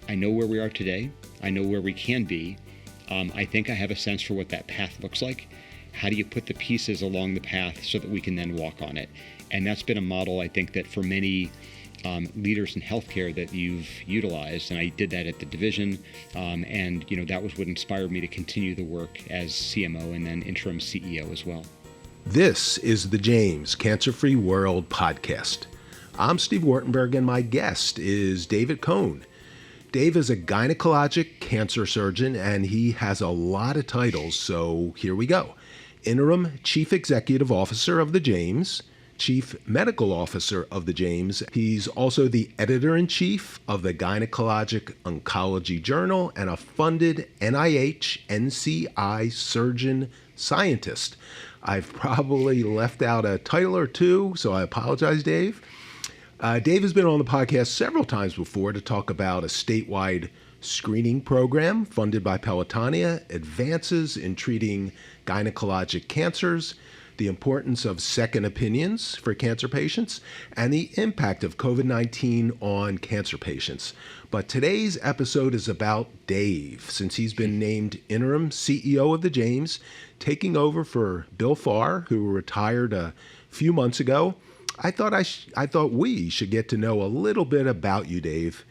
I know where we are today. I know where we can be. I think I have a sense for what that path looks like. How do you put the pieces along the path so that we can then walk on it? And that's been a model, I think, that for many leaders in healthcare that you've utilized, and I did that at the division, and that was what inspired me to continue the work as CMO and then interim CEO as well. This is the James Cancer-Free World podcast. I'm Steve Wartenberg, and my guest is David Cohn. Dave is a gynecologic cancer surgeon, and he has a lot of titles, so here we go. Interim Chief Executive Officer of the James, Chief Medical Officer of the James. He's also the Editor-in-Chief of the Gynecologic Oncology Journal and a funded NIH NCI surgeon scientist. I've probably left out a title or two, so I apologize, Dave. Dave has been on the podcast several times before to talk about a statewide screening program funded by Pelotonia, advances in treating gynecologic cancers, the importance of second opinions for cancer patients, and the impact of COVID-19 on cancer patients. But today's episode is about Dave, since he's been named interim CEO of the James, taking over for Bill Farr, who retired a few months ago. I thought we should get to know a little bit about you, Dave.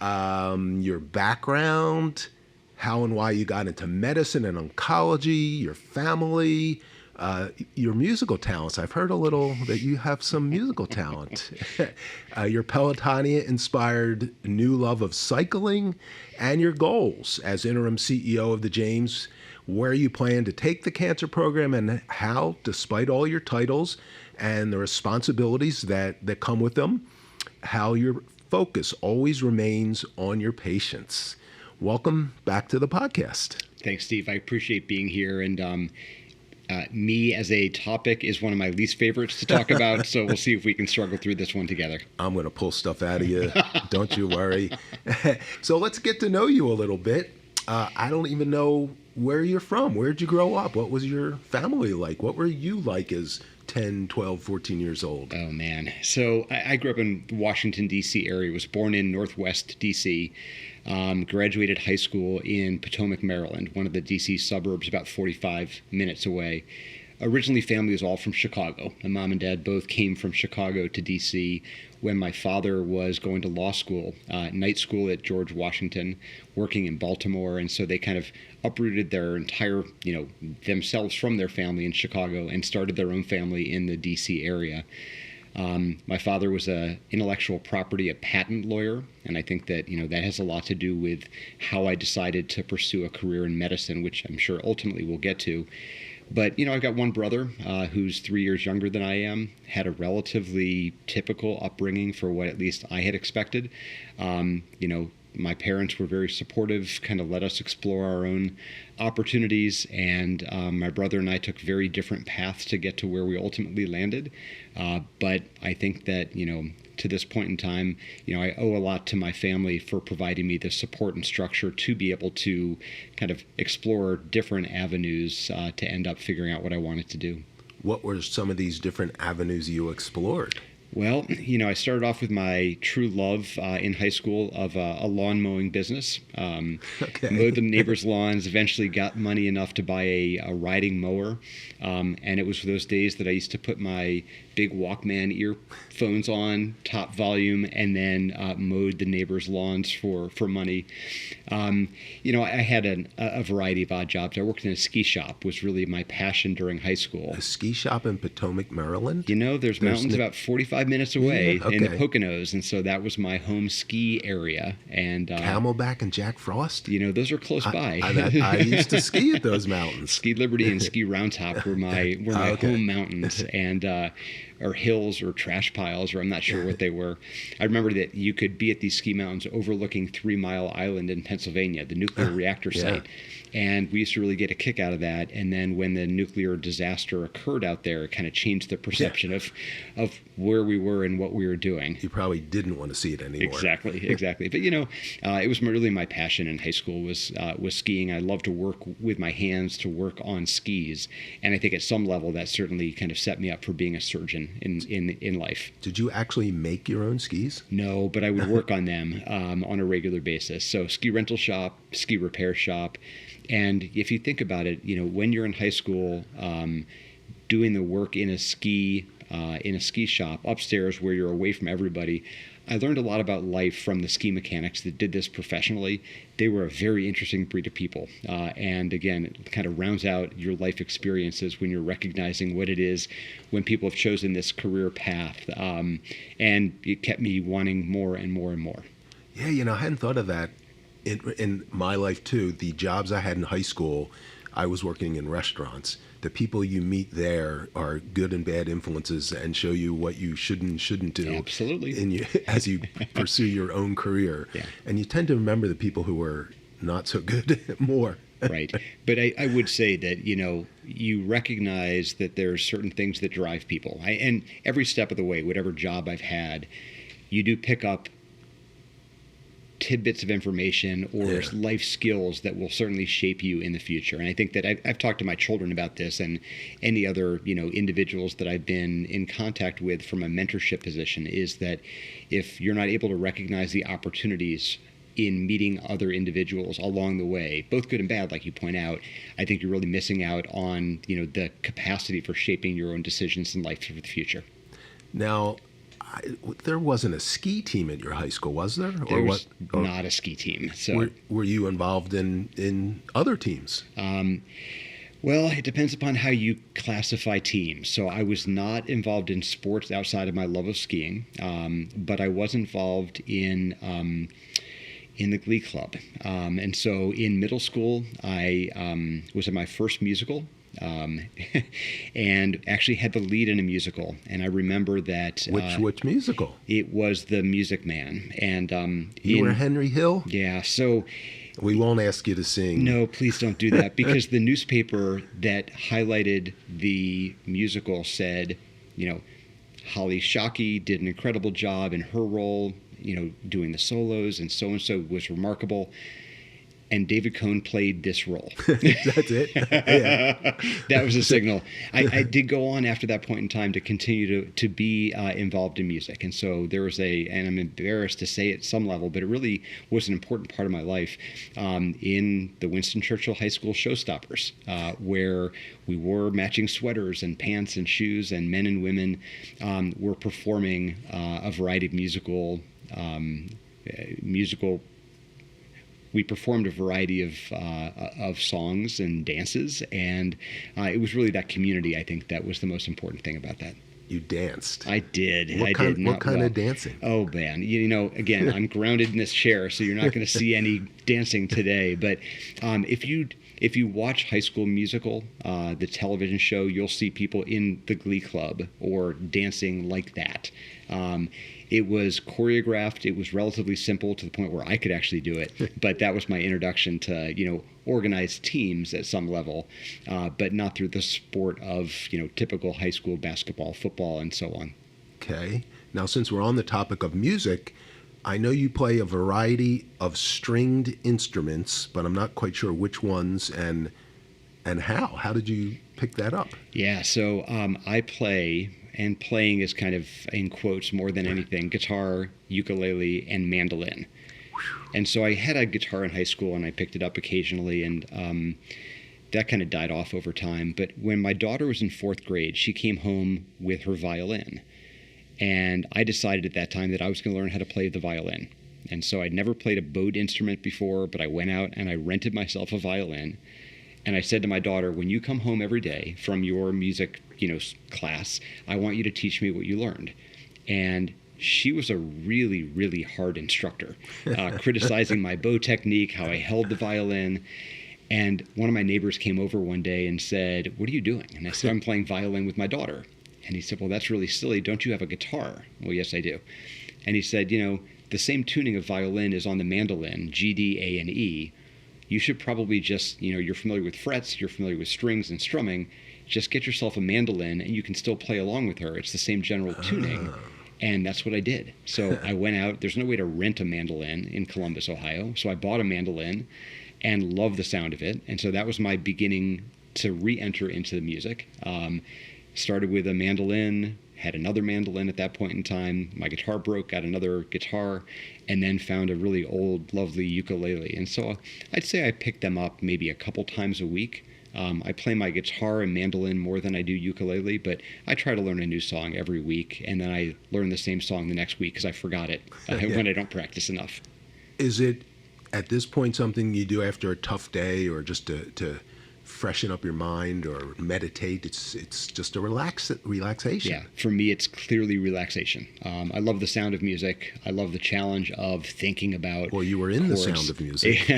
Your background, how and why you got into medicine and oncology, your family, your musical talents. I've heard a little that you have some musical talent. Your Pelotonia-inspired new love of cycling, and your goals as interim CEO of the James, where you plan to take the cancer program, and how, despite all your titles and the responsibilities that come with them, how your focus always remains on your patients. Welcome back to the podcast. Thanks, Steve. I appreciate being here. And me as a topic is one of my least favorites to talk about, so we'll see if we can struggle through this one together. I'm going to pull stuff out of you. Don't you worry. So let's get to know you a little bit. I don't even know where you're from. Where'd you grow up? What was your family like? What were you like as 10, 12, 14 years old? Oh, man. So I grew up in the Washington, D.C. area. Was born in Northwest D.C., graduated high school in Potomac, Maryland, one of the D.C. suburbs about 45 minutes away. Originally, family was all from Chicago. My mom and dad both came from Chicago to D.C. when my father was going to law school, night school at George Washington, working in Baltimore. And so they kind of uprooted their entire, themselves from their family in Chicago and started their own family in the D.C. area. My father was a intellectual property, a patent lawyer, and I think that, that has a lot to do with how I decided to pursue a career in medicine, which I'm sure ultimately we'll get to. But, I've got one brother who's 3 years younger than I am, had a relatively typical upbringing for what at least I had expected. My parents were very supportive, kind of let us explore our own opportunities, and my brother and I took very different paths to get to where we ultimately landed. But I think that, to this point in time, I owe a lot to my family for providing me the support and structure to be able to kind of explore different avenues to end up figuring out what I wanted to do. What were some of these different avenues you explored? Well, I started off with my true love in high school of a lawn mowing business. Mowed the neighbors' lawns, eventually got money enough to buy a riding mower. And it was those days that I used to put my big Walkman earphones on, top volume, and then mowed the neighbors' lawns for money. I had a variety of odd jobs. I worked in a ski shop, was really my passion during high school. A ski shop in Potomac, Maryland? There's mountains about 45 minutes away in the Poconos, and so that was my home ski area. And Camelback and Jack Frost? Those are close by. I used to ski at those mountains. Ski Liberty and Ski Round Top were my home mountains, and or hills or trash piles, or I'm not sure what they were. I remember that you could be at these ski mountains overlooking 3 Mile Island in Pennsylvania, the nuclear reactor site. And we used to really get a kick out of that. And then when the nuclear disaster occurred out there, it kind of changed the perception of where we were and what we were doing. You probably didn't want to see it anymore. Exactly. But it was really my passion in high school was skiing. I loved to work with my hands, to work on skis, and I think at some level that certainly kind of set me up for being a surgeon in life. Did you actually make your own skis? No, but I would work on them on a regular basis. So ski rental shop, ski repair shop, and if you think about it, when you're in high school, doing the work in a ski shop upstairs where you're away from everybody, I learned a lot about life from the ski mechanics that did this professionally. They were a very interesting breed of people. And again, it kind of rounds out your life experiences when you're recognizing what it is when people have chosen this career path. And it kept me wanting more and more and more. Yeah, I hadn't thought of that in my life too. The jobs I had in high school, I was working in restaurants. The people you meet there are good and bad influences and show you what you should and shouldn't do. Absolutely. As you pursue your own career. Yeah. And you tend to remember the people who are not so good more. Right. But I would say that, you recognize that there's certain things that drive people. And every step of the way, whatever job I've had, you do pick up tidbits of information or life skills that will certainly shape you in the future. And I think that I've talked to my children about this and any other, individuals that I've been in contact with from a mentorship position, is that if you're not able to recognize the opportunities in meeting other individuals along the way, both good and bad, like you point out, I think you're really missing out on, the capacity for shaping your own decisions in life for the future. Now, there wasn't a ski team at your high school, was there? There's not a ski team. So were you involved in other teams? Well, it depends upon how you classify teams. So I was not involved in sports outside of my love of skiing, but I was involved in the Glee Club. And so in middle school, I was in my first musical. And actually had the lead in a musical, and I remember that. Which musical? It was The Music Man, and you were Henry Hill. Yeah, so we won't ask you to sing. No, please don't do that, because the newspaper that highlighted the musical said, Holly Shockey did an incredible job in her role, doing the solos, and so was remarkable. And David Cohn played this role. That's it? Yeah. That was a signal. I did go on after that point in time to continue to be involved in music. And so there was and I'm embarrassed to say it at some level, but it really was an important part of my life, in the Winston Churchill High School Showstoppers, where we wore matching sweaters and pants and shoes, and men and women were performing a variety of musical we performed a variety of songs and dances, and it was really that community, I think, that was the most important thing about that. You danced. I did. What kind of dancing? Oh, man. Again, I'm grounded in this chair, so you're not going to see any dancing today. But if you watch High School Musical, the television show, you'll see people in the Glee Club or dancing like that. It was choreographed. It was relatively simple to the point where I could actually do it. But that was my introduction to, organized teams at some level, but not through the sport of, typical high school basketball, football, and so on. Okay. Now, since we're on the topic of music, I know you play a variety of stringed instruments, but I'm not quite sure which ones and how. How did you pick that up? Yeah, so I play, and playing is kind of in quotes more than anything, guitar, ukulele, and mandolin. And so I had a guitar in high school, and I picked it up occasionally, and that kind of died off over time. But when my daughter was in 4th grade, she came home with her violin. And I decided at that time that I was going to learn how to play the violin. And so I'd never played a bowed instrument before, but I went out and I rented myself a violin. And I said to my daughter, when you come home every day from your music, class, I want you to teach me what you learned. And she was a really, really hard instructor, criticizing my bow technique, how I held the violin. And one of my neighbors came over one day and said, "What are you doing?" And I said, "I'm playing violin with my daughter." And he said, "Well, that's really silly. Don't you have a guitar?" "Well, yes, I do." And he said, the same tuning of violin is on the mandolin, G, D, A, and E. You should probably just, you're familiar with frets, you're familiar with strings and strumming. Just get yourself a mandolin and you can still play along with her. It's the same general tuning. And that's what I did. So I went out. There's no way to rent a mandolin in Columbus, Ohio. So I bought a mandolin and loved the sound of it. And so that was my beginning to re-enter into the music. Started with a mandolin, had another mandolin at that point in time. My guitar broke, got another guitar, and then found a really old, lovely ukulele. And so I'd say I picked them up maybe a couple times a week. I play my guitar and mandolin more than I do ukulele, but I try to learn a new song every week, and then I learn the same song the next week because I forgot it when I don't practice enough. Is it, at this point, something you do after a tough day or just to freshen up your mind or meditate? It's just a relaxation. Yeah, for me, it's clearly relaxation. I love the sound of music. I love the challenge of thinking about Well, you were in chords. the sound of music.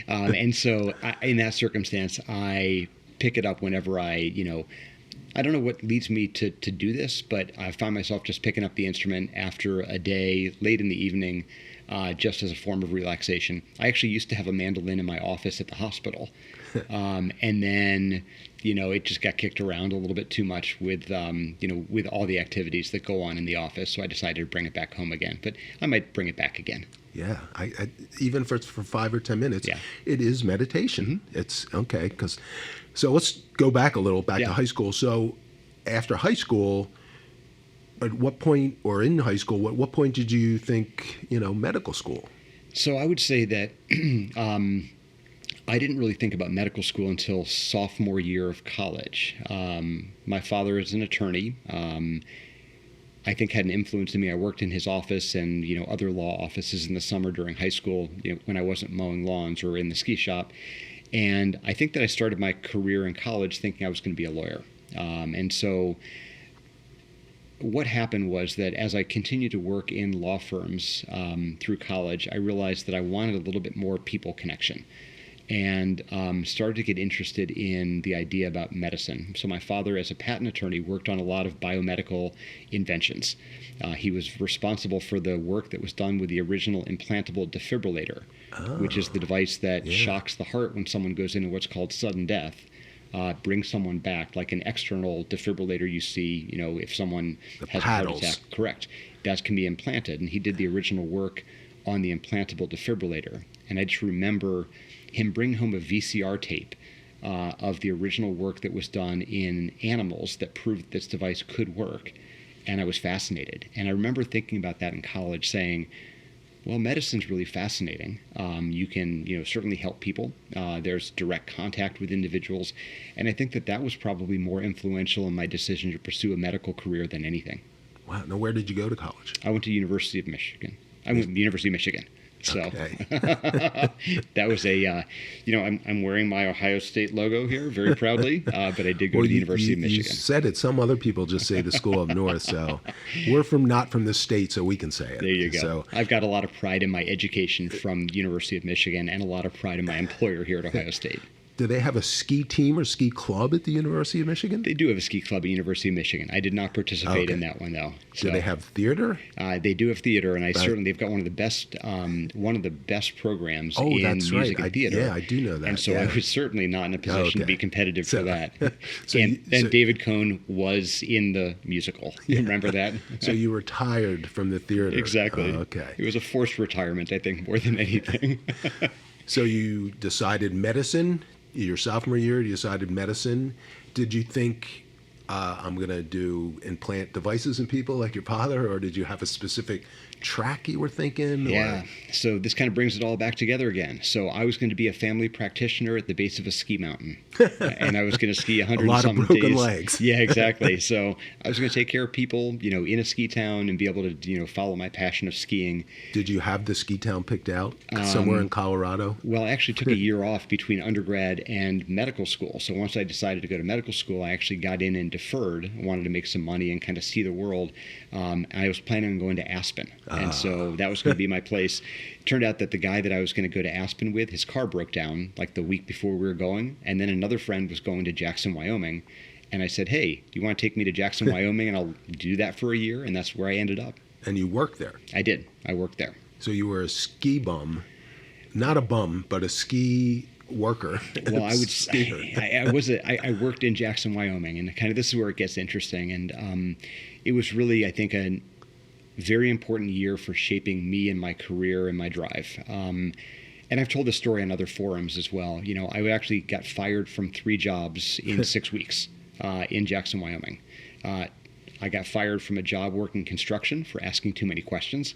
And so in that circumstance, I pick it up whenever I don't know what leads me to do this, but I find myself just picking up the instrument after a day, late in the evening, just as a form of relaxation. I actually used to have a mandolin in my office at the hospital. And then, it just got kicked around a little bit too much with all the activities that go on in the office. So I decided to bring it back home again, but I might bring it back again. Yeah, I even for 5 or 10 minutes, Yeah. It is meditation. Mm-hmm. It's okay. So let's go back a little, back to high school. So after high school, at what point, or in high school, what point did you think, medical school? So I would say that I didn't really think about medical school until sophomore year of college. My father is an attorney. I think had an influence in me. I worked in his office and other law offices in the summer during high school when I wasn't mowing lawns or in the ski shop. And I think that I started my career in college thinking I was going to be a lawyer. And so what happened was that as I continued to work in law firms through college, I realized that I wanted a little bit more people connection, and started to get interested in the idea about medicine. So my father, as a patent attorney, worked on a lot of biomedical inventions. He was responsible for the work that was done with the original implantable defibrillator, which is the device that shocks the heart when someone goes into what's called sudden death. Brings someone back, like an external defibrillator you see, if someone has a heart attack. Correct. That can be implanted. And he did the original work on the implantable defibrillator. And I just remember him bring home a VCR tape of the original work that was done in animals that proved that this device could work. And I was fascinated. And I remember thinking about that in college, saying, well, medicine's really fascinating. You can, certainly help people. There's direct contact with individuals. And I think that was probably more influential in my decision to pursue a medical career than anything. Wow. Now, where did you go to college? I went to University of Michigan. I went to the University of Michigan. So okay. That was I'm wearing my Ohio State logo here very proudly, but I did go to the University of Michigan. You said it. Some other people just say the School of North, so we're not from the state, so we can say it. There you go. So, I've got a lot of pride in my education from the University of Michigan and a lot of pride in my employer here at Ohio State. Do they have a ski team or ski club at the University of Michigan? They do have a ski club at University of Michigan. I did not participate in that one, though. So, do they have theater? They do have theater, and they've got one of the best programs in music and theater. Yeah, I do know that. And so I was certainly not in a position to be competitive for that. And David Cohn was in the musical. You remember that? So you retired from the theater. Exactly. Okay. It was a forced retirement, I think, more than anything. So you decided medicine. Your sophomore year, you decided medicine. Did you think, I'm going to implant devices in people like your father, or did you have a specific track you were thinking? Yeah. So this kind of brings it all back together again. So I was going to be a family practitioner at the base of a ski mountain, and I was going to ski 100 and some days. A lot of broken legs. Yeah, exactly. So I was going to take care of people, in a ski town and be able to, follow my passion of skiing. Did you have the ski town picked out somewhere in Colorado? Well, I actually took a year off between undergrad and medical school. So once I decided to go to medical school, I actually got in and deferred. I wanted to make some money and kind of see the world. I was planning on going to Aspen. And so that was going to be my place. It turned out that the guy that I was going to go to Aspen with, his car broke down like the week before we were going. And then another friend was going to Jackson, Wyoming. And I said, hey, do you want to take me to Jackson, Wyoming? And I'll do that for a year. And that's where I ended up. And you worked there? I did. I worked there. So you were a ski bum. Not a bum, but a ski worker. Well, I would say I worked in Jackson, Wyoming. And kind of this is where it gets interesting. And it was really, I think, very important year for shaping me and my career and my drive. And I've told this story on other forums as well. I actually got fired from 3 jobs in 6 weeks in Jackson, Wyoming. I got fired from a job working construction for asking too many questions.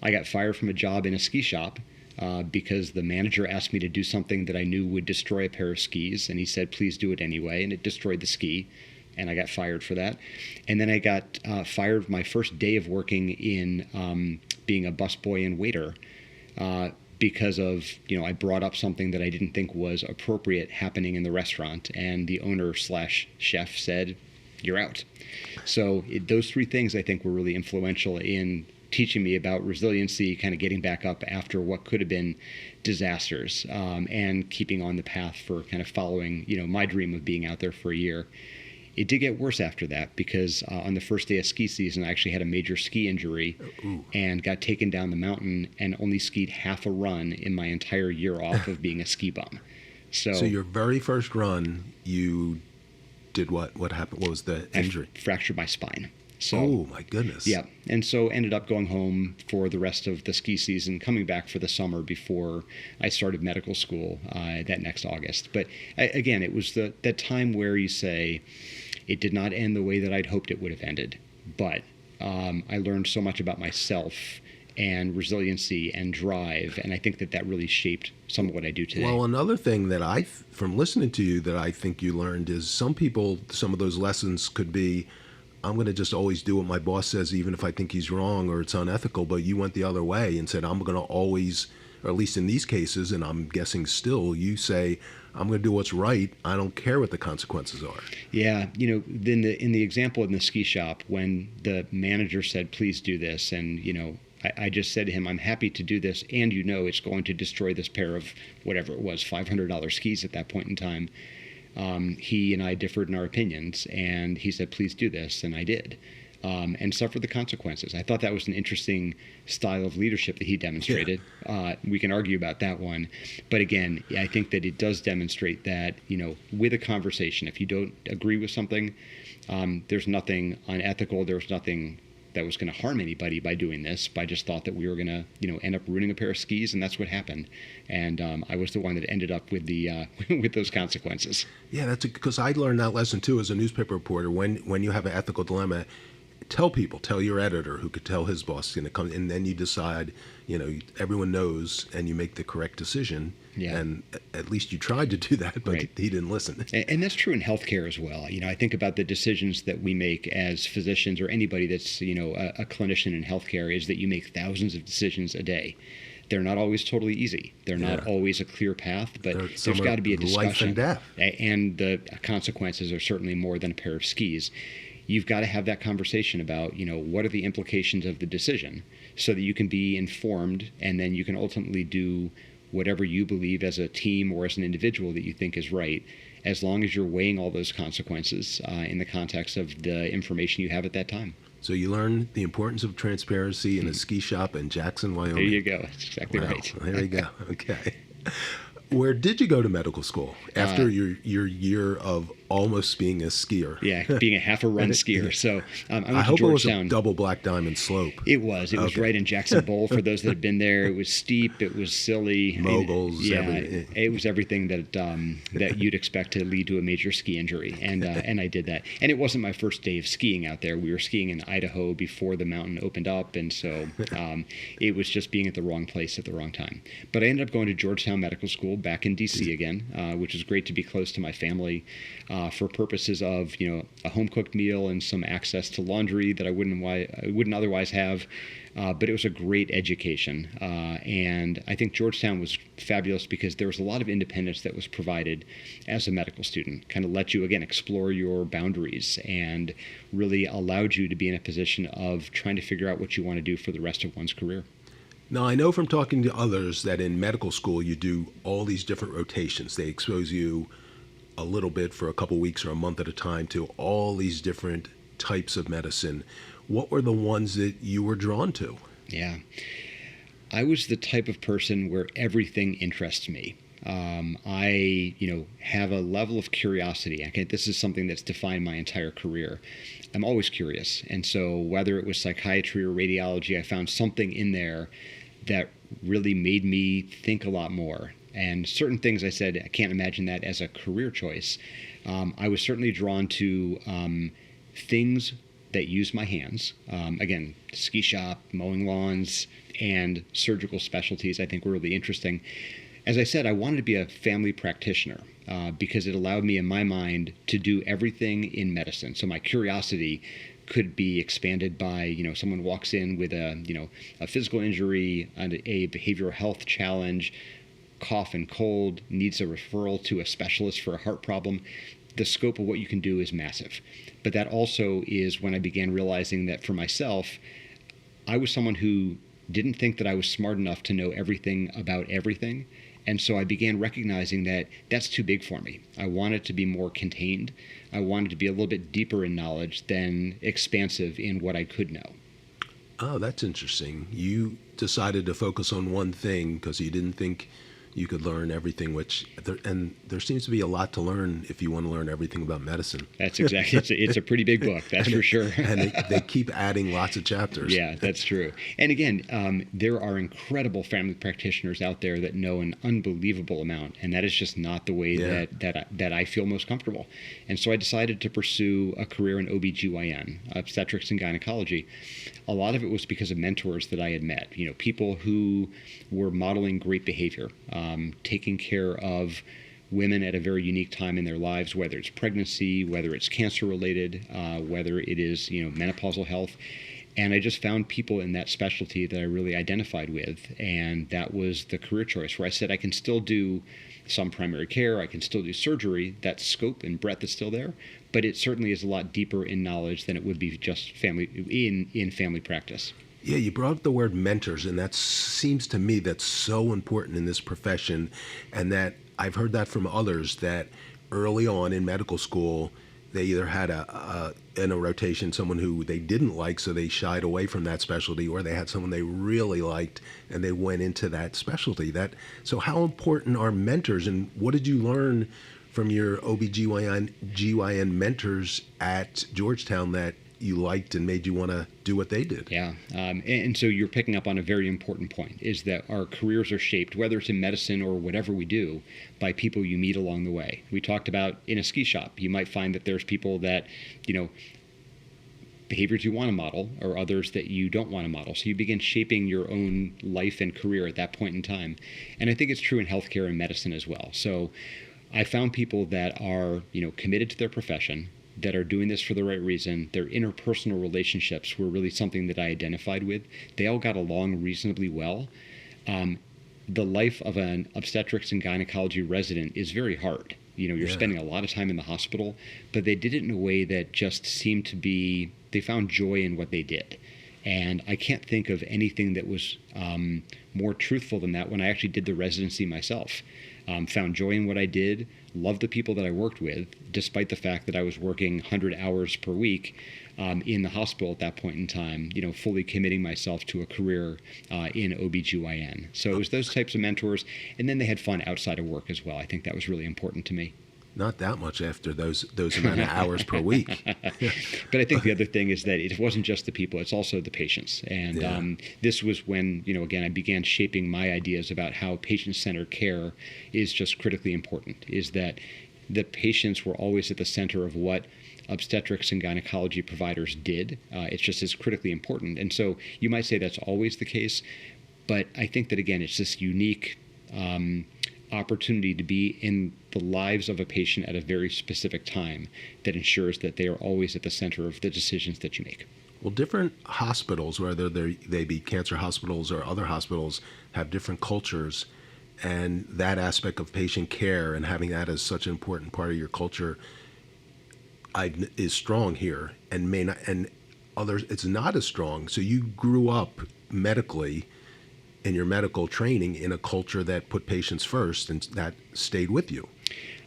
I got fired from a job in a ski shop because the manager asked me to do something that I knew would destroy a pair of skis, and he said, please do it anyway, and it destroyed the ski, and I got fired for that. And then I got fired my first day of working in being a busboy and waiter because of, I brought up something that I didn't think was appropriate happening in the restaurant, and the owner/chef said, you're out. So those 3 things I think were really influential in teaching me about resiliency, kind of getting back up after what could have been disasters, and keeping on the path for kind of following, my dream of being out there for a year. It did get worse after that because on the first day of ski season, I actually had a major ski injury and got taken down the mountain and only skied half a run in my entire year off of being a ski bum. So your very first run, you did what? What happened? What was the injury? I fractured my spine. So, oh, my goodness. Yeah. And so ended up going home for the rest of the ski season, coming back for the summer before I started medical school that next August. But again, it was that time where you say, it did not end the way that I'd hoped it would have ended. But I learned so much about myself and resiliency and drive, and I think that really shaped some of what I do today. Well, another thing that from listening to you that I think you learned is some of those lessons could be, I'm going to just always do what my boss says, even if I think he's wrong or it's unethical. But you went the other way and said, I'm going to always, or at least in these cases, and I'm guessing still, you say, I'm going to do what's right. I don't care what the consequences are. Yeah. In the example in the ski shop, when the manager said, please do this, and, I just said to him, I'm happy to do this, and it's going to destroy this pair of whatever it was, $500 skis at that point in time. He and I differed in our opinions, and he said, please do this, and I did, and suffered the consequences. I thought that was an interesting style of leadership that he demonstrated. Yeah. We can argue about that one. But again, I think that it does demonstrate that, with a conversation, if you don't agree with something, there's nothing unethical, there's nothing that was going to harm anybody by doing this. But I just thought that we were going to, end up ruining a pair of skis, and that's what happened. And I was the one that ended up with the with those consequences. Yeah, that's because I learned that lesson too as a newspaper reporter. When you have an ethical dilemma, tell your editor who could tell his boss is going to come, and then you decide. Everyone knows, and you make the correct decision. Yeah. And at least you tried to do that, but right. He didn't listen. And that's true in healthcare as well. I think about the decisions that we make as physicians or anybody that's, a clinician in healthcare is that you make thousands of decisions a day. They're not always totally easy. They're not always a clear path, but there's got to be a discussion. Life and death. And the consequences are certainly more than a pair of skis. You've got to have that conversation about, what are the implications of the decision so that you can be informed, and then you can ultimately do whatever you believe as a team or as an individual that you think is right, as long as you're weighing all those consequences in the context of the information you have at that time. So you learn the importance of transparency in a ski shop in Jackson, Wyoming. There you go. That's exactly right. There you go. Okay. Where did you go to medical school after your year of almost being a skier? Yeah, being a half a run skier. So I went I to hope Georgetown. It was a double black diamond slope. It was. It was right in Jackson Bowl. For those that have been there, it was steep. It was silly. Moguls. It was everything that you'd expect to lead to a major ski injury, and I did that. And it wasn't my first day of skiing out there. We were skiing in Idaho before the mountain opened up, and so it was just being at the wrong place at the wrong time. But I ended up going to Georgetown Medical School back in D.C. again, which was great to be close to my family for purposes of a home cooked meal and some access to laundry that I wouldn't otherwise have. But it was a great education, and I think Georgetown was fabulous because there was a lot of independence that was provided as a medical student. Kind of let you again explore your boundaries and really allowed you to be in a position of trying to figure out what you want to do for the rest of one's career. Now, I know from talking to others that in medical school you do all these different rotations. They expose you a little bit for a couple weeks or a month at a time to all these different types of medicine. What were the ones that you were drawn to? Yeah. I was the type of person where everything interests me. I, have a level of curiosity. Okay, this is something that's defined my entire career. I'm always curious. And so whether it was psychiatry or radiology, I found something in there that really made me think a lot more. And certain things I said, I can't imagine that as a career choice. I was certainly drawn to things that use my hands. Again, ski shop, mowing lawns, and surgical specialties I think were really interesting. As I said, I wanted to be a family practitioner because it allowed me in my mind to do everything in medicine. So my curiosity could be expanded by, someone walks in with a physical injury, a behavioral health challenge, cough and cold, needs a referral to a specialist for a heart problem. The scope of what you can do is massive. But that also is when I began realizing that for myself, I was someone who didn't think that I was smart enough to know everything about everything. And so I began recognizing that that's too big for me. I wanted to be more contained. I wanted to be a little bit deeper in knowledge than expansive in what I could know. Oh, that's interesting. You decided to focus on one thing because you didn't think you could learn everything, and there seems to be a lot to learn if you want to learn everything about medicine. That's exactly, it's a pretty big book, that's for sure. And they keep adding lots of chapters. Yeah, that's true. And again, there are incredible family practitioners out there that know an unbelievable amount, and that is just not the way that I feel most comfortable. And so I decided to pursue a career in OBGYN, obstetrics and gynecology. A lot of it was because of mentors that I had met, people who were modeling great behavior, taking care of women at a very unique time in their lives, whether it's pregnancy, whether it's cancer related, whether it is, menopausal health. And I just found people in that specialty that I really identified with. And that was the career choice where I said I can still do some primary care, I can still do surgery. That scope and breadth is still there, but it certainly is a lot deeper in knowledge than it would be just in family practice. Yeah, you brought up the word mentors, and that seems to me that's so important in this profession, and that I've heard that from others, that early on in medical school, they either had in a rotation someone who they didn't like, so they shied away from that specialty, or they had someone they really liked and they went into that specialty. So how important are mentors, and what did you learn from your OBGYN mentors at Georgetown that you liked and made you want to do what they did? Yeah. And so you're picking up on a very important point, is that our careers are shaped, whether it's in medicine or whatever we do, by people you meet along the way. We talked about in a ski shop, you might find that there's people that, behaviors you want to model or others that you don't want to model. So you begin shaping your own life and career at that point in time. And I think it's true in healthcare and medicine as well. So I found people that are, committed to their profession, that are doing this for the right reason. Their interpersonal relationships were really something that I identified with. They all got along reasonably well. The life of an obstetrics and gynecology resident is very hard. You're spending a lot of time in the hospital, but they did it in a way that just seemed to be, they found joy in what they did. And I can't think of anything that was more truthful than that when I actually did the residency myself. Found joy in what I did, loved the people that I worked with, despite the fact that I was working 100 hours per week in the hospital at that point in time, fully committing myself to a career in OBGYN. So it was those types of mentors, and then they had fun outside of work as well. I think that was really important to me. Not that much after those amount of hours per week. But I think the other thing is that it wasn't just the people, it's also the patients. And this was when, again, I began shaping my ideas about how patient-centered care is just critically important, is that the patients were always at the center of what obstetrics and gynecology providers did. It's just as critically important. And so you might say that's always the case, but I think that, again, it's this unique opportunity to be in the lives of a patient at a very specific time that ensures that they are always at the center of the decisions that you make. Well, different hospitals, whether they be cancer hospitals or other hospitals, have different cultures, and that aspect of patient care and having that as such an important part of your culture is strong here, and may not, and others it's not as strong. So you grew up medically in your medical training in a culture that put patients first, and that stayed with you.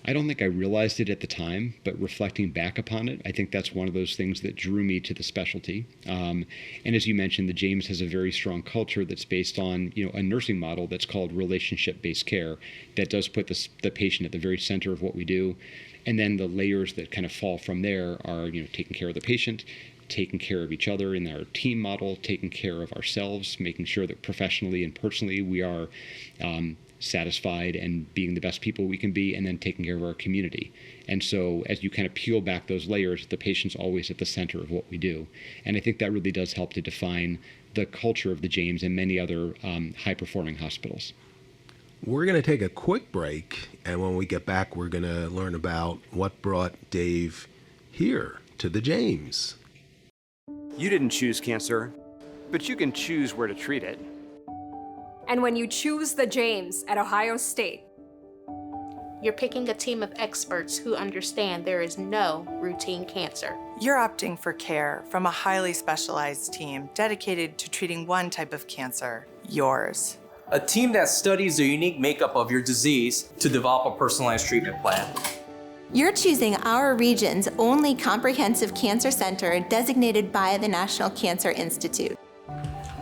I don't think I realized it at the time, but reflecting back upon it, I think that's one of those things that drew me to the specialty. And as you mentioned, the James has a very strong culture that's based on, a nursing model that's called relationship-based care that does put the patient at the very center of what we do. And then the layers that kind of fall from there are, taking care of the patient, taking care of each other in our team model, taking care of ourselves, making sure that professionally and personally we are satisfied and being the best people we can be, and then taking care of our community. And so as you kind of peel back those layers, the patient's always at the center of what we do. And I think that really does help to define the culture of the James and many other high-performing hospitals. We're going to take a quick break, and when we get back, we're going to learn about what brought Dave here to the James. You didn't choose cancer, but you can choose where to treat it. And when you choose the James at Ohio State, you're picking a team of experts who understand there is no routine cancer. You're opting for care from a highly specialized team dedicated to treating one type of cancer, yours. A team that studies the unique makeup of your disease to develop a personalized treatment plan. You're choosing our region's only comprehensive cancer center designated by the National Cancer Institute,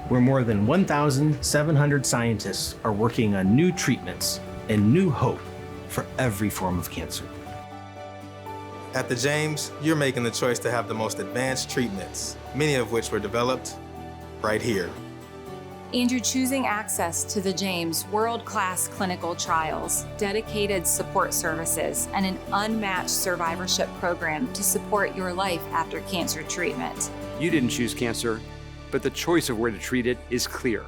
where more than 1,700 scientists are working on new treatments and new hope for every form of cancer. At the James, you're making the choice to have the most advanced treatments, many of which were developed right here. And you're choosing access to the James world-class clinical trials, dedicated support services, and an unmatched survivorship program to support your life after cancer treatment. You didn't choose cancer, but the choice of where to treat it is clear.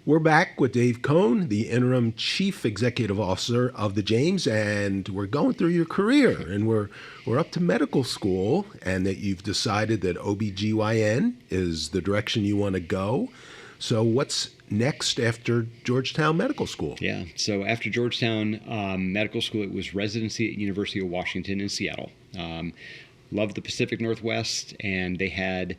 We're back with Dave Cohn, the interim chief executive officer of the James, and we're going through your career, and we're up to medical school, and that you've decided that OBGYN is the direction you want to go. So what's next after Georgetown Medical School? Yeah, so after Georgetown Medical School, it was residency at University of Washington in Seattle. Loved the Pacific Northwest, and they had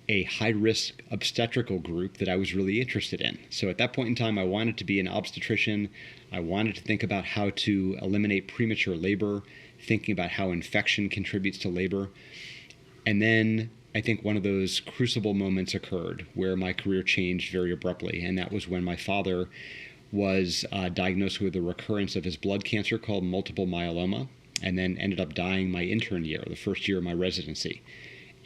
a high-risk obstetrical group that I was really interested in. So at that point in time, I wanted to be an obstetrician. I wanted to think about how to eliminate premature labor, thinking about how infection contributes to labor. And then I think one of those crucible moments occurred where my career changed very abruptly, and that was when my father was diagnosed with a recurrence of his blood cancer called multiple myeloma, and then ended up dying my intern year, the first year of my residency.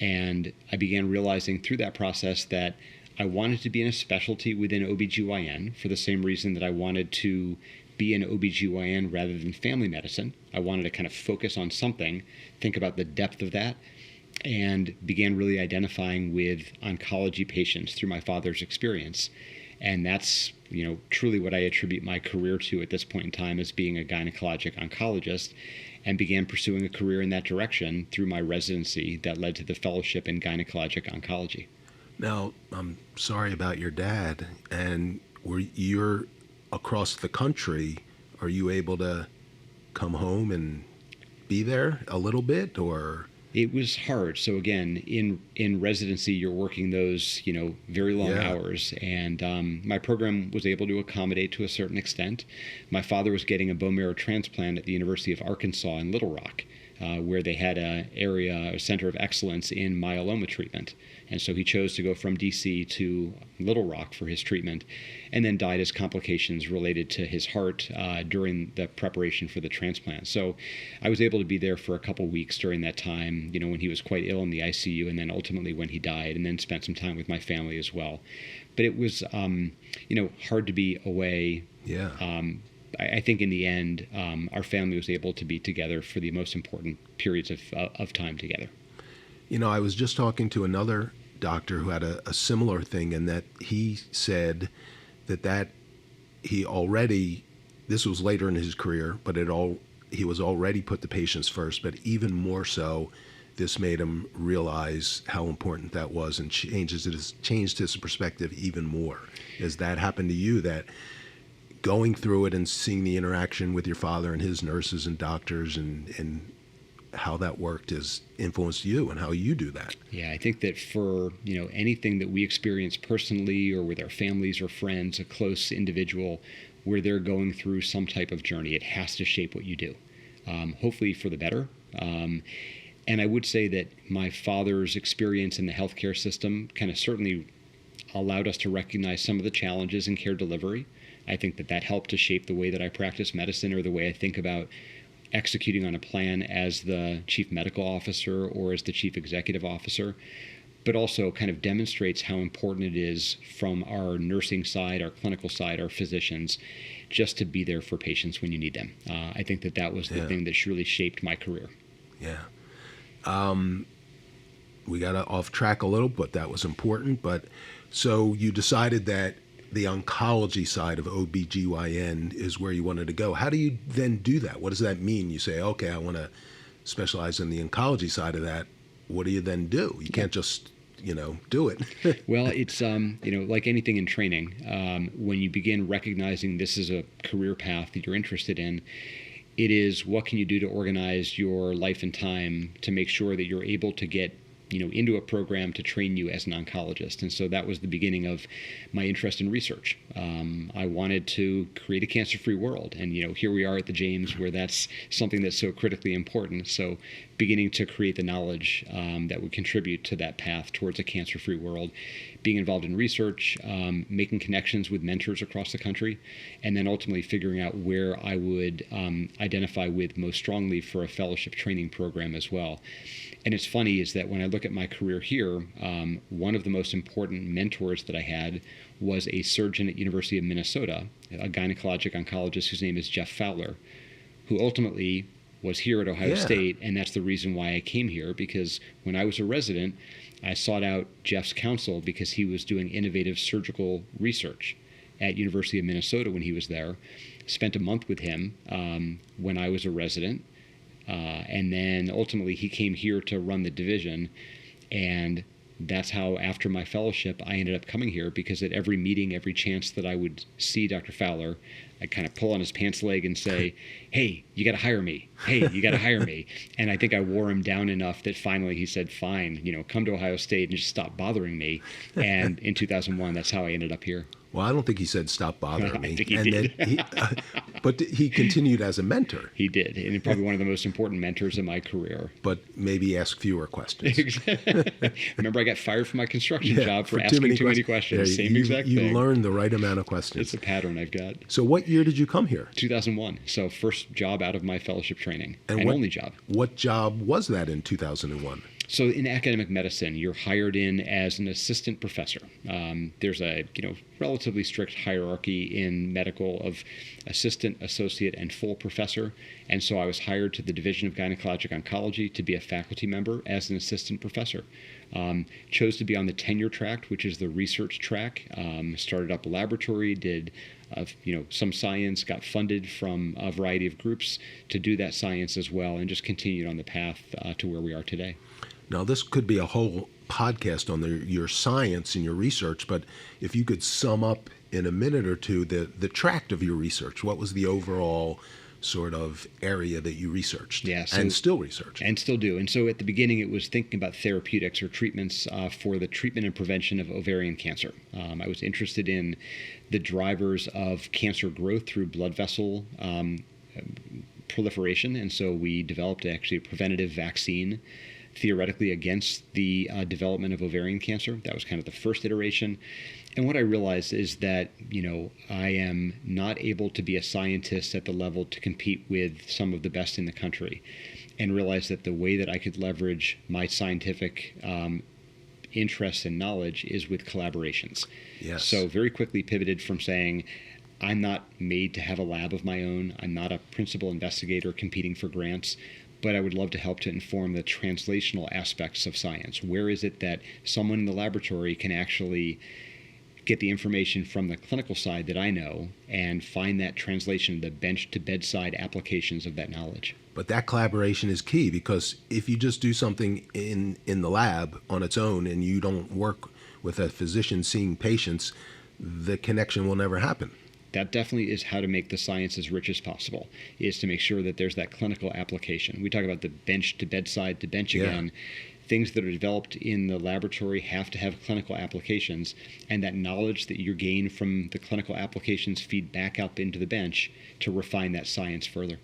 And I began realizing through that process that I wanted to be in a specialty within OBGYN for the same reason that I wanted to be an OBGYN rather than family medicine. I wanted to kind of focus on something, think about the depth of that, and began really identifying with oncology patients through my father's experience. And that's, truly what I attribute my career to at this point in time, as being a gynecologic oncologist, and began pursuing a career in that direction through my residency that led to the fellowship in gynecologic oncology. Now, I'm sorry about your dad, and you're across the country. Are you able to come home and be there a little bit, or? It was hard. So again, in residency, you're working those, very long hours. And my program was able to accommodate to a certain extent. My father was getting a bone marrow transplant at the University of Arkansas in Little Rock, where they had a center of excellence in myeloma treatment. And so he chose to go from DC to Little Rock for his treatment, and then died as complications related to his heart during the preparation for the transplant. So I was able to be there for a couple weeks during that time, when he was quite ill in the ICU, and then ultimately when he died, and then spent some time with my family as well. But it was, hard to be away. Yeah. I think in the end, our family was able to be together for the most important periods of time together. I was just talking to another doctor who had a similar thing, and that he said that he already, this was later in his career, but he was already put the patients first, but even more so, this made him realize how important that was, and changed his perspective even more. Has that happened to you, that going through it and seeing the interaction with your father and his nurses and doctors and how that worked has influenced you and how you do that? Yeah, I think that for, anything that we experience personally or with our families or friends, a close individual, where they're going through some type of journey. It has to shape what you do, hopefully for the better. And I would say that my father's experience in the healthcare system kind of certainly allowed us to recognize some of the challenges in care delivery. I think that that helped to shape the way that I practice medicine, or the way I think about executing on a plan as the chief medical officer or as the chief executive officer, but also kind of demonstrates how important it is from our nursing side, our clinical side, our physicians, just to be there for patients when you need them. I think that that was the thing that really shaped my career. Yeah. We got off track a little, but that was important. But so you decided that the oncology side of OBGYN is where you wanted to go. How do you then do that? What does that mean? You say, okay, I want to specialize in the oncology side of that. What do you then do? You can't just, do it. Well, it's, like anything in training, when you begin recognizing this is a career path that you're interested in, it is what can you do to organize your life and time to make sure that you're able to get into a program to train you as an oncologist. And so that was the beginning of my interest in research. I wanted to create a cancer-free world. And, here we are at the James, where that's something that's so critically important. So beginning to create the knowledge that would contribute to that path towards a cancer-free world, being involved in research, making connections with mentors across the country, and then ultimately figuring out where I would identify with most strongly for a fellowship training program as well. And it's funny is that when I look at my career here, one of the most important mentors that I had was a surgeon at University of Minnesota, a gynecologic oncologist whose name is Jeff Fowler, who ultimately was here at Ohio State. And that's the reason why I came here, because when I was a resident, I sought out Jeff's counsel because he was doing innovative surgical research at University of Minnesota when he was there. Spent a month with him when I was a resident. And then ultimately he came here to run the division. And that's how, after my fellowship, I ended up coming here, because at every meeting, every chance that I would see Dr. Fowler, I'd kind of pull on his pants leg and say, hey, you got to hire me. Hey, you got to hire me. And I think I wore him down enough that finally he said, fine, come to Ohio State and just stop bothering me. And in 2001, that's how I ended up here. Well, I don't think he said stop bothering me. I think he did. But he continued as a mentor. He did, and probably one of the most important mentors in my career. But maybe ask fewer questions. Remember, I got fired from my construction job for asking too many questions. Same exact thing. You learned the right amount of questions. It's a pattern I've got. So what year did you come here? 2001. So first job out of my fellowship training, and only job. What job was that in 2001? So in academic medicine, you're hired in as an assistant professor. There's a relatively strict hierarchy in medical of assistant, associate, and full professor. And so I was hired to the Division of Gynecologic Oncology to be a faculty member as an assistant professor. Chose to be on the tenure track, which is the research track. Started up a laboratory, did some science, got funded from a variety of groups to do that science as well, and just continued on the path to where we are today. Now, this could be a whole podcast on your science and your research, but if you could sum up in a minute or two the tract of your research, what was the overall sort of area that you researched and still research? And still do. And so at the beginning, it was thinking about therapeutics or treatments for the treatment and prevention of ovarian cancer. I was interested in the drivers of cancer growth through blood vessel proliferation, and so we developed actually a preventative vaccine theoretically against the development of ovarian cancer. That was kind of the first iteration. And what I realized is that, I am not able to be a scientist at the level to compete with some of the best in the country, and realized that the way that I could leverage my scientific interest and knowledge is with collaborations. Yes. So very quickly pivoted from saying, I'm not made to have a lab of my own. I'm not a principal investigator competing for grants, but I would love to help to inform the translational aspects of science. Where is it that someone in the laboratory can actually get the information from the clinical side that I know and find that translation, the bench to bedside applications of that knowledge? But that collaboration is key, because if you just do something in the lab on its own and you don't work with a physician seeing patients, the connection will never happen. That definitely is how to make the science as rich as possible, is to make sure that there's that clinical application. We talk about the bench to bedside to bench again. things that are developed in the laboratory have to have clinical applications, and that knowledge that you gain from the clinical applications feed back up into the bench to refine that science further.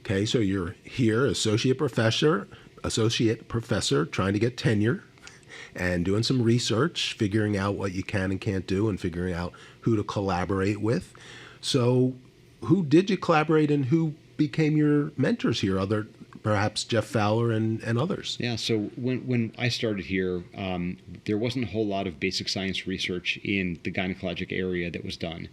Okay, so you're here, associate professor, trying to get tenure and doing some research, figuring out what you can and can't do, and figuring out who to collaborate with. So who did you collaborate and who became your mentors here, other perhaps Jeff Fowler and others? Yeah, so when I started here, there wasn't a whole lot of basic science research in the gynecologic area that was done.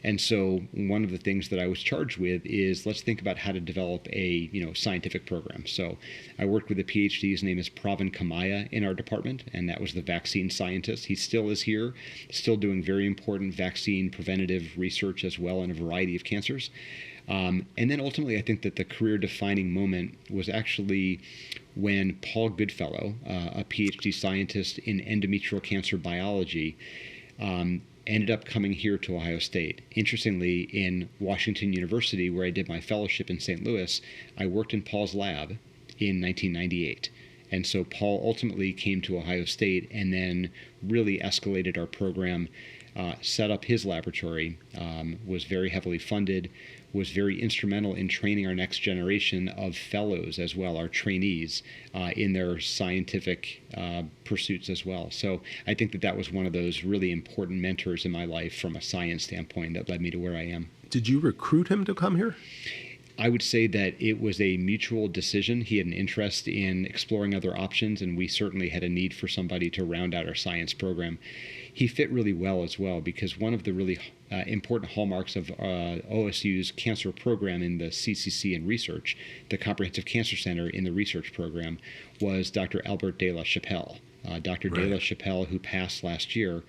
And so one of the things that I was charged with is let's think about how to develop a scientific program. So I worked with a PhD. His name is Pravin Kamaya in our department, and that was the vaccine scientist. He still is here, still doing very important vaccine preventative research as well in a variety of cancers. And then ultimately, I think that the career-defining moment was actually when Paul Goodfellow, a PhD scientist in endometrial cancer biology, ended up coming here to Ohio State. Interestingly, in Washington University, where I did my fellowship in St. Louis, I worked in Paul's lab in 1998. And so Paul ultimately came to Ohio State and then really escalated our program, set up his laboratory, was very heavily funded, was very instrumental in training our next generation of fellows as well, our trainees, in their scientific pursuits as well. So I think that was one of those really important mentors in my life from a science standpoint that led me to where I am. Did you recruit him to come here? I would say that it was a mutual decision. He had an interest in exploring other options, and we certainly had a need for somebody to round out our science program. He fit really well as well, because one of the really important hallmarks of OSU's cancer program in the CCC and research, the Comprehensive Cancer Center in the research program, was Dr. Albert de la Chapelle. Dr. de la Chapelle, who passed last year,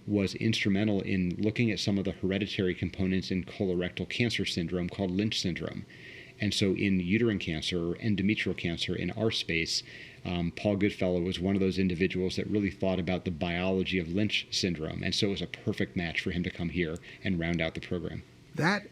was instrumental in looking at some of the hereditary components in colorectal cancer syndrome called Lynch syndrome. And so in uterine cancer or endometrial cancer in our space, Paul Goodfellow was one of those individuals that really thought about the biology of Lynch syndrome. And so it was a perfect match for him to come here and round out the program. That,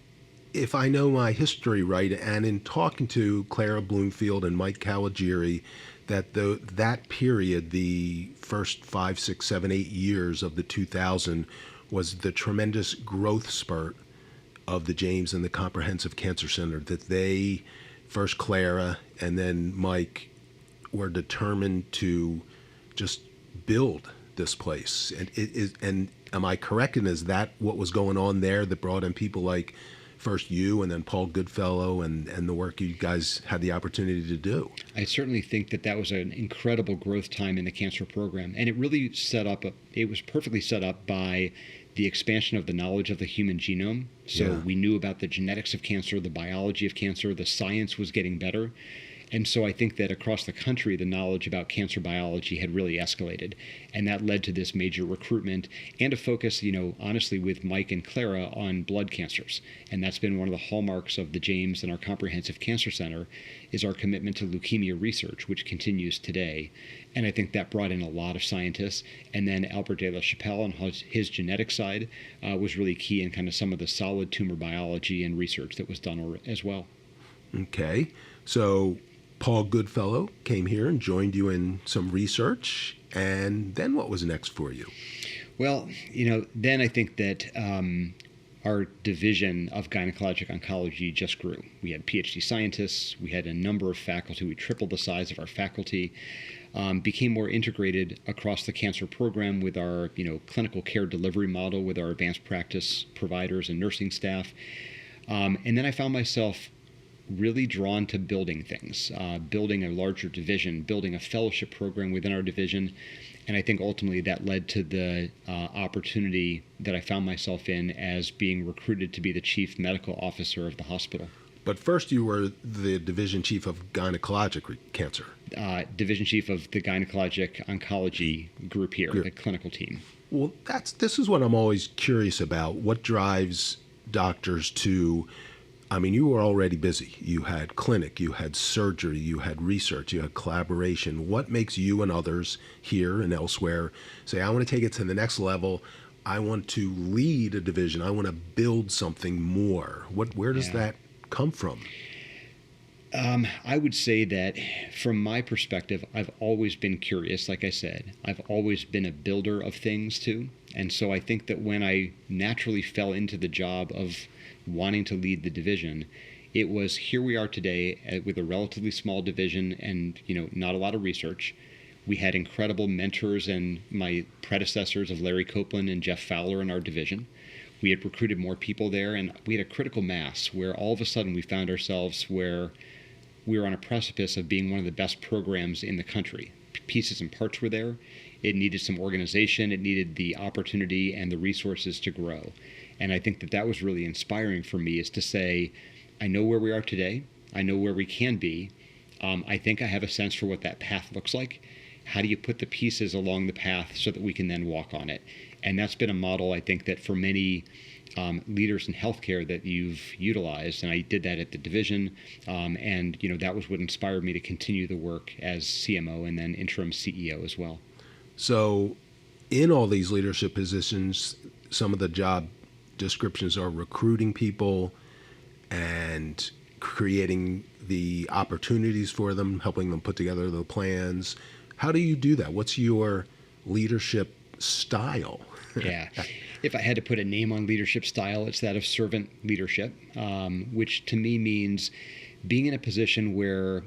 if I know my history right, and in talking to Clara Bloomfield and Mike Caligieri, that period, the first 5, 6, 7, 8 years of the 2000, was the tremendous growth spurt of the James and the Comprehensive Cancer Center, that they, first Clara and then Mike, were determined to just build this place. And am I correct? And is that what was going on there that brought in people like first you and then Paul Goodfellow and the work you guys had the opportunity to do? I certainly think that was an incredible growth time in the cancer program. And it really it was perfectly set up by the expansion of the knowledge of the human genome. So we knew about the genetics of cancer, the biology of cancer, the science was getting better. And so I think that across the country, the knowledge about cancer biology had really escalated. And that led to this major recruitment and a focus, honestly, with Mike and Clara on blood cancers. And that's been one of the hallmarks of the James and our Comprehensive Cancer Center is our commitment to leukemia research, which continues today. And I think that brought in a lot of scientists. And then Albert de la Chapelle and his genetic side was really key in kind of some of the solid tumor biology and research that was done as well. Okay. So Paul Goodfellow came here and joined you in some research. And then what was next for you? Well, then I think that our division of gynecologic oncology just grew. We had PhD scientists, we had a number of faculty, we tripled the size of our faculty, became more integrated across the cancer program with our clinical care delivery model with our advanced practice providers and nursing staff. And then I found myself really drawn to building things, building a larger division, building a fellowship program within our division. And I think ultimately that led to the opportunity that I found myself in as being recruited to be the chief medical officer of the hospital. But first you were the division chief of gynecologic cancer. Division chief of the gynecologic oncology group here, the clinical team. Well, this is what I'm always curious about. What drives doctors to, you were already busy. You had clinic, you had surgery, you had research, you had collaboration. What makes you and others here and elsewhere say, I want to take it to the next level. I want to lead a division. I want to build something more. Where does that come from? I would say that from my perspective, I've always been curious. Like I said, I've always been a builder of things too. And so I think that when I naturally fell into the job of wanting to lead the division, it was here we are today with a relatively small division and, not a lot of research. We had incredible mentors and my predecessors of Larry Copeland and Jeff Fowler in our division. We had recruited more people there, and we had a critical mass where all of a sudden we found ourselves where we were on a precipice of being one of the best programs in the country. Pieces and parts were there. It needed some organization. It needed the opportunity and the resources to grow. And I think that that was really inspiring for me, is to say, I know where we are today. I know where we can be. I think I have a sense for what that path looks like. How do you put the pieces along the path so that we can then walk on it? And that's been a model, I think, that for many leaders in healthcare that you've utilized, and I did that at the division, and that was what inspired me to continue the work as CMO and then interim CEO as well. So in all these leadership positions, some of the job descriptions are recruiting people and creating the opportunities for them, helping them put together the plans. How do you do that? What's your leadership style? Yeah. If I had to put a name on leadership style, it's that of servant leadership, which to me means being in a position where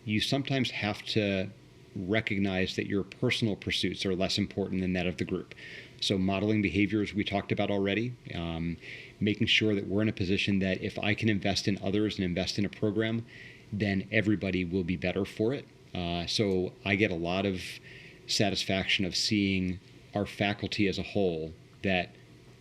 you sometimes have to recognize that your personal pursuits are less important than that of the group. So modeling behaviors we talked about already, making sure that we're in a position that if I can invest in others and invest in a program, then everybody will be better for it. So I get a lot of satisfaction of seeing our faculty as a whole that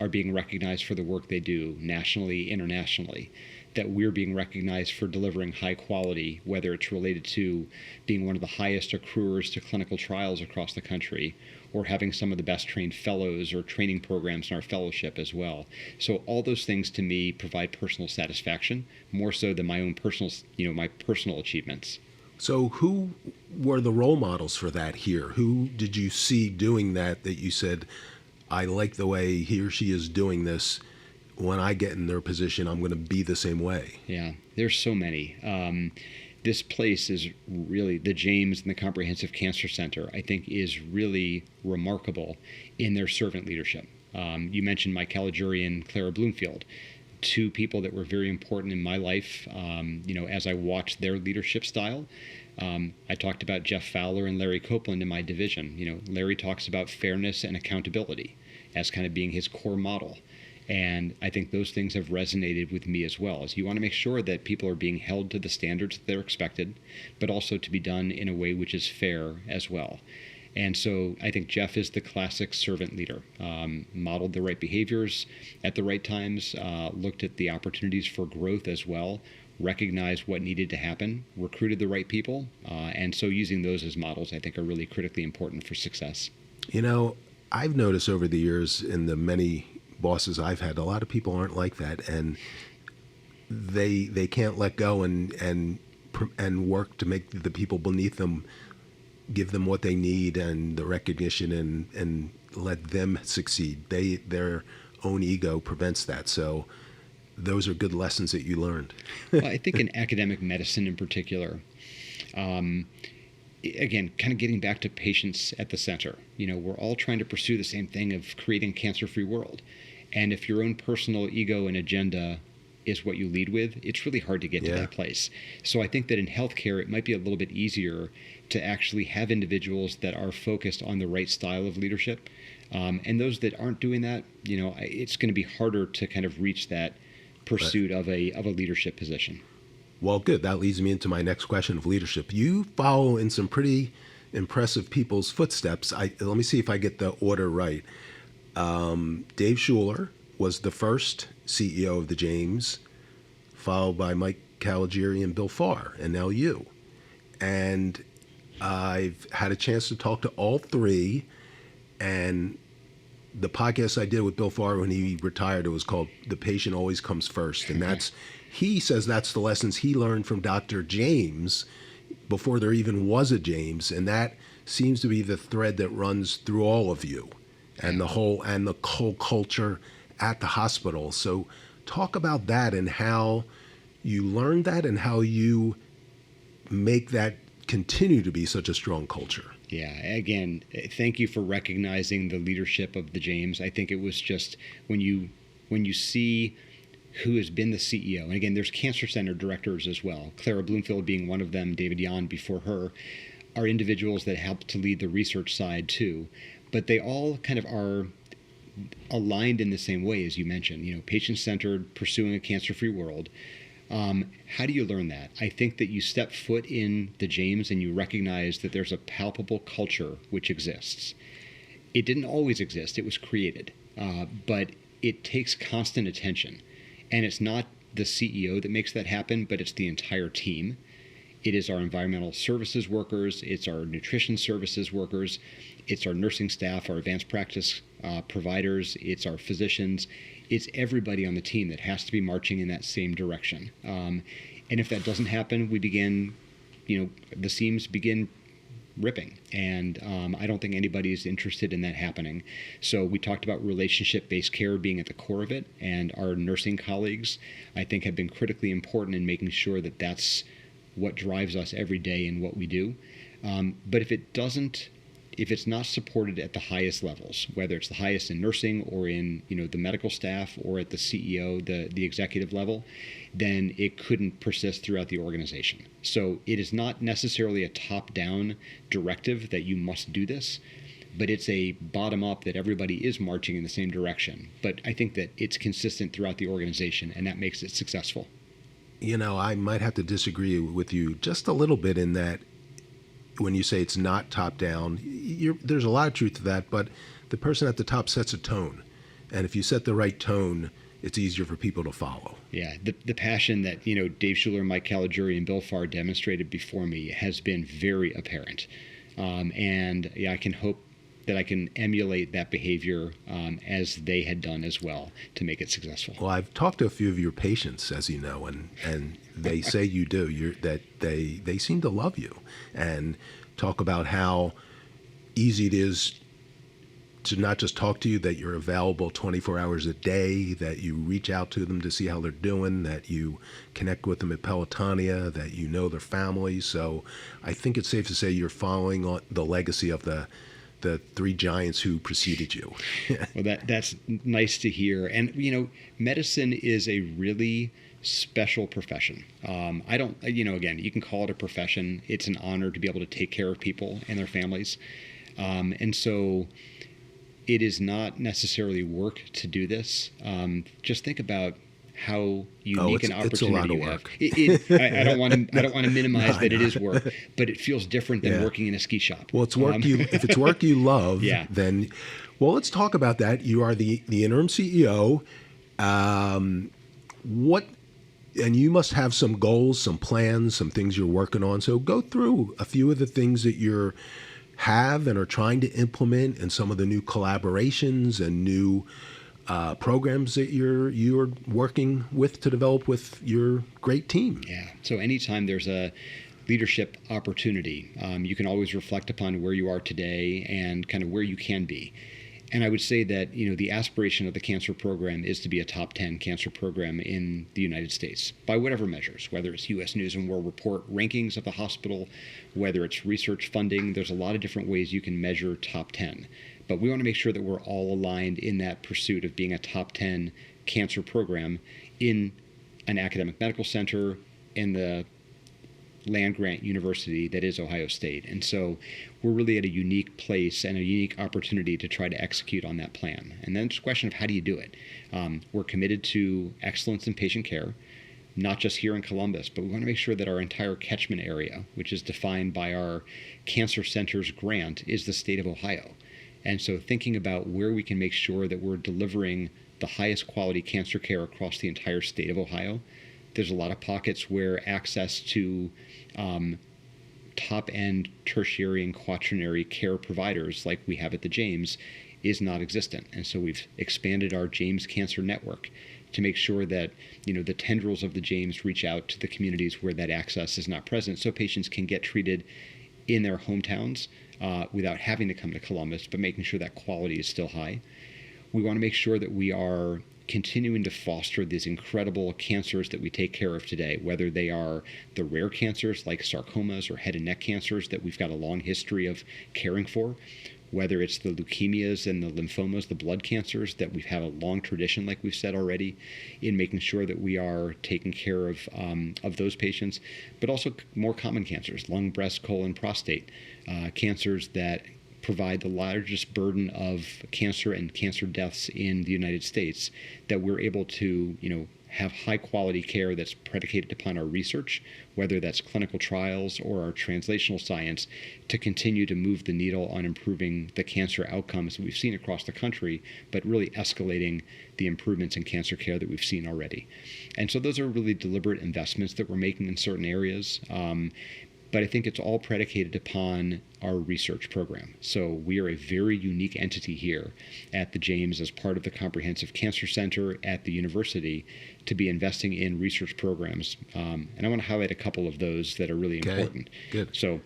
are being recognized for the work they do nationally, internationally, that we're being recognized for delivering high quality, whether it's related to being one of the highest accruers to clinical trials across the country, or having some of the best trained fellows or training programs in our fellowship as well. So all those things to me provide personal satisfaction, more so than my own personal, my personal achievements. So who were the role models for that here? Who did you see doing that you said, I like the way he or she is doing this. When I get in their position, I'm going to be the same way? Yeah, there's so many. This place is really, the James and the Comprehensive Cancer Center, I think, is really remarkable in their servant leadership. You mentioned Mike Caligiuri and Clara Bloomfield, two people that were very important in my life, as I watched their leadership style. I talked about Jeff Fowler and Larry Copeland in my division. Larry talks about fairness and accountability as kind of being his core model. And I think those things have resonated with me as well. As you want to make sure that people are being held to the standards that they're expected, but also to be done in a way which is fair as well. And so I think Jeff is the classic servant leader, modeled the right behaviors at the right times, looked at the opportunities for growth as well, recognized what needed to happen, recruited the right people, and so using those as models I think are really critically important for success. I've noticed over the years in the many bosses I've had, a lot of people aren't like that, and they can't let go and work to make the people beneath them, give them what they need and the recognition, and let them succeed. Their own ego prevents that. So those are good lessons that you learned. Well, I think in academic medicine in particular, again, kind of getting back to patients at the center, we're all trying to pursue the same thing of creating a cancer-free world. And if your own personal ego and agenda is what you lead with, it's really hard to get to that place. So I think that in healthcare, it might be a little bit easier to actually have individuals that are focused on the right style of leadership. And those that aren't doing that, it's going to be harder to kind of reach that pursuit of a leadership position. Well, good. That leads me into my next question of leadership. You follow in some pretty impressive people's footsteps. Let me see if I get the order right. Dave Schuler was the first CEO of the James, followed by Mike Caligiuri and Bill Farr, and now you. And I've had a chance to talk to all three, and the podcast I did with Bill Farr when he retired, it was called The Patient Always Comes First. And he says that's the lessons he learned from Dr. James before there even was a James. And that seems to be the thread that runs through all of you and the whole culture at the hospital. So talk about that and how you learned that and how you make that continue to be such a strong culture? Yeah, again, thank you for recognizing the leadership of the James. I think it was just when you see who has been the CEO, and again, there's cancer center directors as well, Clara Bloomfield being one of them, David Yan before her, are individuals that help to lead the research side too. But they all kind of are aligned in the same way, as you mentioned, patient-centered, pursuing a cancer-free world. How do you learn that? I think that you step foot in the James and you recognize that there's a palpable culture which exists. It didn't always exist. It was created. But it takes constant attention. And it's not the CEO that makes that happen, but it's the entire team. It is our environmental services workers. It's our nutrition services workers. It's our nursing staff, our advanced practice providers. It's our physicians. It's everybody on the team that has to be marching in that same direction. And if that doesn't happen, we begin, the seams begin ripping. And I don't think anybody is interested in that happening. So we talked about relationship-based care being at the core of it. And our nursing colleagues, I think, have been critically important in making sure that that's what drives us every day in what we do. But if it's not supported at the highest levels, whether it's the highest in nursing or in the medical staff or at the CEO, the executive level, then it couldn't persist throughout the organization. So it is not necessarily a top-down directive that you must do this, but it's a bottom-up that everybody is marching in the same direction. But I think that it's consistent throughout the organization, and that makes it successful. I might have to disagree with you just a little bit in that when you say it's not top-down, there's a lot of truth to that, but the person at the top sets a tone. And if you set the right tone, it's easier for people to follow. Yeah, the passion that, Dave Schuler, Mike Caligiuri, and Bill Farr demonstrated before me has been very apparent. And I can hope that I can emulate that behavior as they had done as well to make it successful. Well, I've talked to a few of your patients, as you know, and they say you do, that they seem to love you and talk about how easy it is to not just talk to you, that you're available 24 hours a day, that you reach out to them to see how they're doing, that you connect with them at Pelotonia, that you know their families. So I think it's safe to say you're following on the legacy of the three giants who preceded you. Well, that's nice to hear. And, medicine is a really special profession. I don't, again, you can call it a profession. It's an honor to be able to take care of people and their families. And so it is not necessarily work to do this. Just think about how unique an opportunity you have. I don't want to minimize that it is work, but it feels different than working in a ski shop. Well, it's work if it's work you love, then, well, let's talk about that. You are the interim CEO. And you must have some goals, some plans, some things you're working on. So go through a few of the things that you have and are trying to implement, and some of the new collaborations and new programs that you're working with to develop with your great team. Yeah. So anytime there's a leadership opportunity, you can always reflect upon where you are today and kind of where you can be. And I would say that, the aspiration of the cancer program is to be a top 10 cancer program in the United States by whatever measures, whether it's U.S. News and World Report rankings of the hospital, whether it's research funding. There's a lot of different ways you can measure top 10. But we want to make sure that we're all aligned in that pursuit of being a top 10 cancer program in an academic medical center in the land-grant university that is Ohio State. And so we're really at a unique place and a unique opportunity to try to execute on that plan. And then it's a question of how do you do it? We're committed to excellence in patient care, not just here in Columbus, but we want to make sure that our entire catchment area, which is defined by our Cancer Centers grant, is the state of Ohio. And so thinking about where we can make sure that we're delivering the highest quality cancer care across the entire state of Ohio. There's a lot of pockets where access to top-end tertiary and quaternary care providers like we have at the James is not existent. And so we've expanded our James Cancer Network to make sure that, the tendrils of the James reach out to the communities where that access is not present, so patients can get treated in their hometowns without having to come to Columbus, but making sure that quality is still high. We want to make sure that we are continuing to foster these incredible cancers that we take care of today, whether they are the rare cancers like sarcomas or head and neck cancers that we've got a long history of caring for, whether it's the leukemias and the lymphomas, the blood cancers that we've had a long tradition, like we've said already, in making sure that we are taking care of those patients, but also more common cancers, lung, breast, colon, prostate, cancers that provide the largest burden of cancer and cancer deaths in the United States, that we're able to, have high quality care that's predicated upon our research, whether that's clinical trials or our translational science, to continue to move the needle on improving the cancer outcomes that we've seen across the country, but really escalating the improvements in cancer care that we've seen already. And so those are really deliberate investments that we're making in certain areas. But I think it's all predicated upon our research program. So we are a very unique entity here at the James as part of the Comprehensive Cancer Center at the university to be investing in research programs. And I want to highlight a couple of those that are really important. Good. So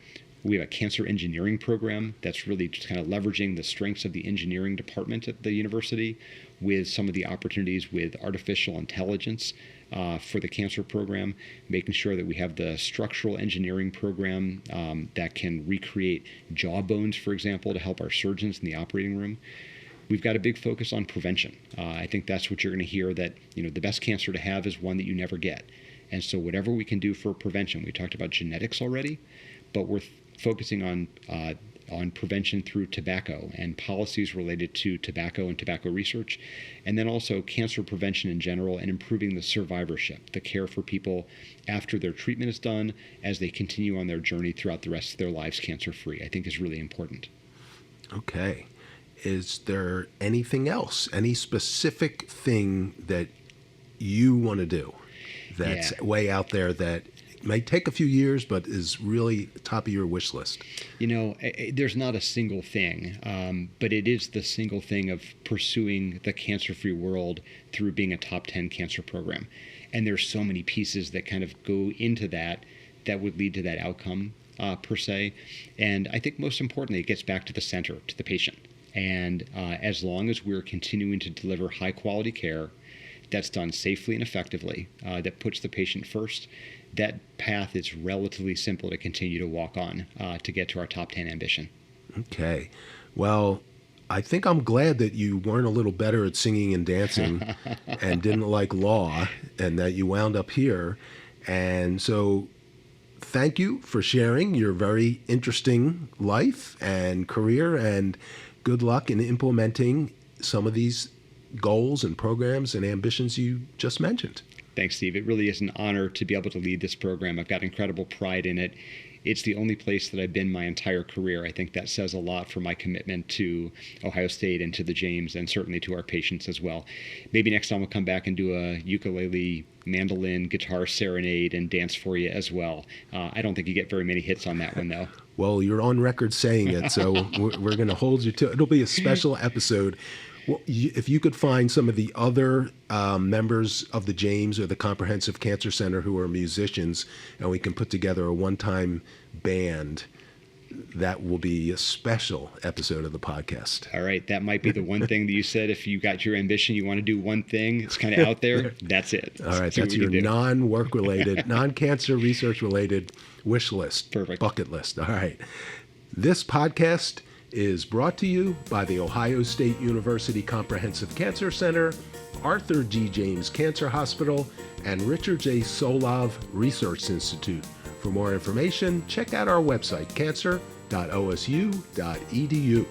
we have a cancer engineering program that's really just kind of leveraging the strengths of the engineering department at the university with some of the opportunities with artificial intelligence for the cancer program, making sure that we have the structural engineering program that can recreate jaw bones, for example, to help our surgeons in the operating room. We've got a big focus on prevention. I think that's what you're going to hear, that the best cancer to have is one that you never get. And so whatever we can do for prevention, we talked about genetics already, but we're focusing on prevention through tobacco and policies related to tobacco and tobacco research, and then also cancer prevention in general and improving the survivorship, the care for people after their treatment is done as they continue on their journey throughout the rest of their lives cancer-free, I think is really important. Okay. Is there anything else, any specific thing that you want to do that's way out there that may take a few years, but is really top of your wish list? There's not a single thing, but it is the single thing of pursuing the cancer-free world through being a top 10 cancer program. And there's so many pieces that kind of go into that would lead to that outcome, per se. And I think most importantly, it gets back to the center, to the patient. And as long as we're continuing to deliver high-quality care that's done safely and effectively, that puts the patient first, that path is relatively simple to continue to walk on to get to our top 10 ambition. Okay. Well, I think I'm glad that you weren't a little better at singing and dancing and didn't like law, and that you wound up here. And so thank you for sharing your very interesting life and career, and good luck in implementing some of these goals and programs and ambitions you just mentioned. Thanks, Steve. It really is an honor to be able to lead this program. I've got incredible pride in it. It's the only place that I've been my entire career. I think that says a lot for my commitment to Ohio State and to the James, and certainly to our patients as well. Maybe next time we'll come back and do a ukulele, mandolin, guitar serenade and dance for you as well. I don't think you get very many hits on that one, though. Well, you're on record saying it, so we're going to hold you to it. It'll be a special episode. Well, if you could find some of the other members of the James or the Comprehensive Cancer Center who are musicians, and we can put together a one-time band, that will be a special episode of the podcast. All right. That might be the one thing that you said. If you got your ambition, you want to do one thing, it's kind of out there, that's it. All right. That's your non-work related, non-cancer research related wish list. Perfect. Bucket list. All right. This podcast is brought to you by the Ohio State University Comprehensive Cancer Center, Arthur G. James Cancer Hospital, and Richard J. Solove Research Institute. For more information, check out our website, cancer.osu.edu.